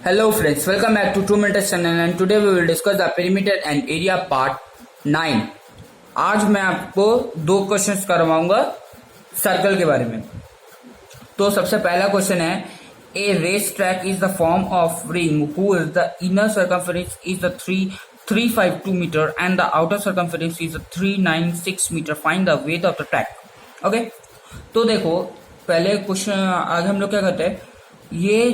Hello friends, welcome back to 2 Minutes channel and today we will discuss the perimeter and area part 9। आज मैं आपको दो questions करवाऊंगा circle के बारे में। तो सबसे पहला क्वेश्चन है, a race track is the form of ring who is the inner circumference is the 352 metre and the outer circumference is 396 metre, find the width of the track. Okay, तो देखो पहले क्वेश्चन आगे हम लोग क्या करते हैं, ये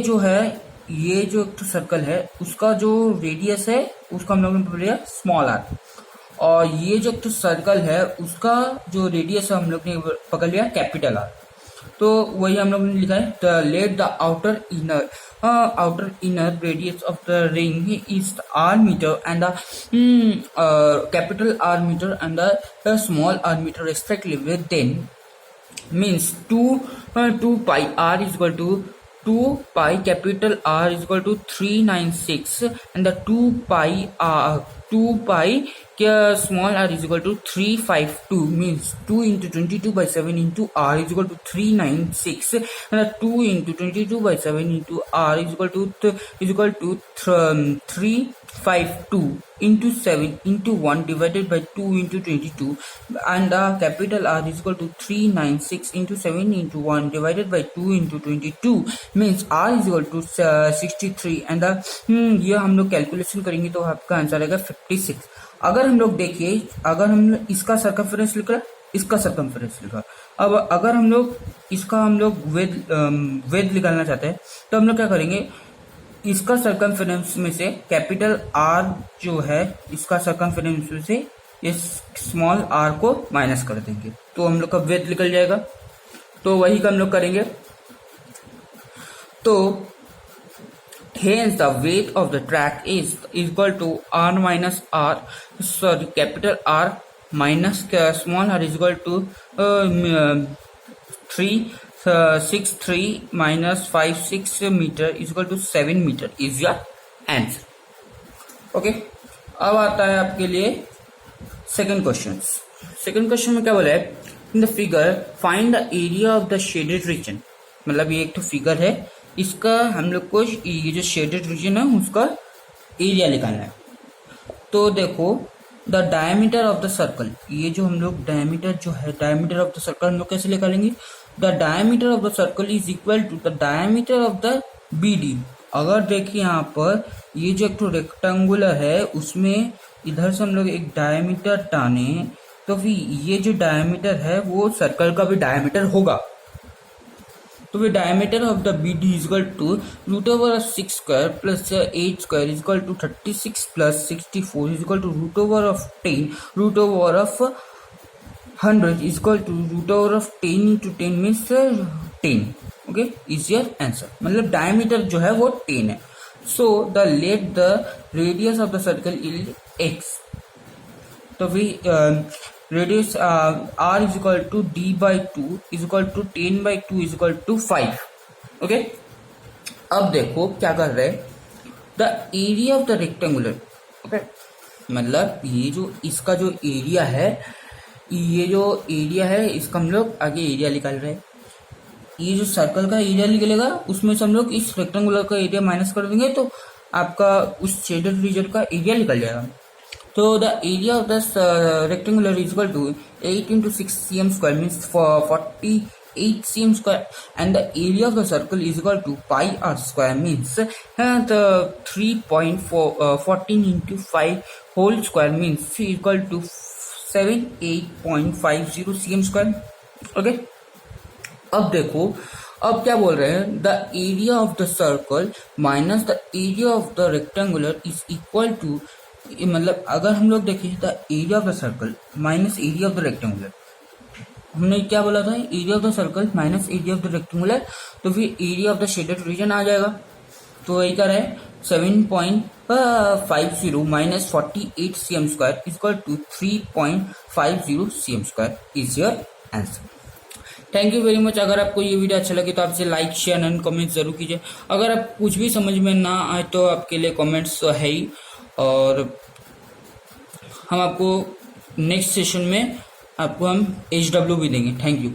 जो एक सर्कल है उसका जो रेडियस है उसका हम लोग ने पकड़ लिया स्मॉल आर, और ये जो एक सर्कल है उसका जो रेडियस है हम लोग ने पकड़ लिया कैपिटल आर। तो वही हम लोग ने लिखा है, the let the outer inner radius of the ring is R metre and the capital R metre and the small R metre respectively, then means 2 pi r is equal to 2 pi capital R is equal to 396 and the 2 pi small r is equal to 352, means 2 into 22 by 7 into r is equal to 396 and the 2 into 22 by 7 into r is equal to 352 into 7 into 1 divided by 2 into 22 and the capital R is equal to 396 into 7 into 1 divided by 2 into 22 means R is equal to 63 and ये हम लोग calculation करेंगे तो आपका answer आएगा 56। अगर हम लोग देखिए, अगर हम इसका सर्कमफेरेंस लिख रहा, इसका सर्कमफेरेंस लिखा, अब अगर हम लोग इसका विड्थ निकालना चाहते हैं तो हम लोग क्या करेंगे, इसका सर्कमफेरेंस में से कैपिटल आर जो है इसका सर्कमफेरेंस में से इस स्मॉल आर को माइनस कर देंगे तो हम लोग का विड्थ निकल जाएगा। तो वही का हम लोग करेंगे। तो hence the width of the track is equal to r minus r, sorry capital R minus small r is equal to 363 minus 56 meter is equal to 7 meter is your answer। Okay, अब आता है आपके लिए second question. Second question में क्या बोला है, in the figure find the area of the shaded reason. मतलब ये एक तो फिगर है, इसका हम लोग को ये जो शेडेड रीजन है उसका एरिया निकालना है। तो देखो the diameter of the circle, ये जो हम लोग डायमीटर ऑफ द सर्कल हम लोग कैसे निकालेंगे, the diameter of the circle is equal to the diameter of the BD। अगर देखिए यहाँ पर ये जो एक तो रेक्टेंगुलर है उसमें इधर से हम लोग एक डायमीटर टाने तो फिर ये जो डायमीटर है वो सर्कल का भी डायमीटर होगा। तो फिर diameter of the BD is equal to root over of 6 square plus 8 square is equal to 36 plus 64 is equal to root over of 10, root over of 100 is equal to root over of 10 into 10 means 10। Okay, is your answer. मतलब diameter जो है वो 10 है। So the let the radius of the circle is x। तो फिर radius r is equal to d by 2 is equal to 10 by 2 is equal to 5। Okay, अब देखो क्या कर रहे हैं, the area of the rectangular. Okay, मतलब ये जो इसका जो एरिया है, ये जो एरिया है इसका हम लोग आगे एरिया निकाल रहे हैं। ये जो सर्कल का एरिया निकलेगा उसमें से हम लोग इस रेक्टेंगुलर का एरिया माइनस कर देंगे तो आपका उस शेडेड रीजन का एरिया निकल जाएगा। So the area of this rectangular is equal to 8 into 6 cm square means for 48 cm square, and the area of the circle is equal to pi r square means the 3.14 into 5 whole square means equal to 78.50 cm square। Okay, अब देखो अब क्या बोल रहे हैं, the area of the circle minus the area of the rectangular is equal to, मतलब अगर हम लोग देखें the area of the circle minus area of the rectangular, हमने क्या बोला था, area of the circle minus area of the rectangular, तो फिर area of the shaded region आ जाएगा। तो वही क्या है 7.50 minus 48 cm square is equal to 3.50 cm square is your answer. Thank you very much. अगर आपको ये वीडियो अच्छा लगे तो आप इसे लाइक शेयर एंड कमेंट जरूर कीजिए। अगर आप कुछ भी समझ में ना आए तो आपके लिए कमेंट्स है ही, और हम आपको नेक्स्ट सेशन में आपको हम HW भी देंगे। Thank you.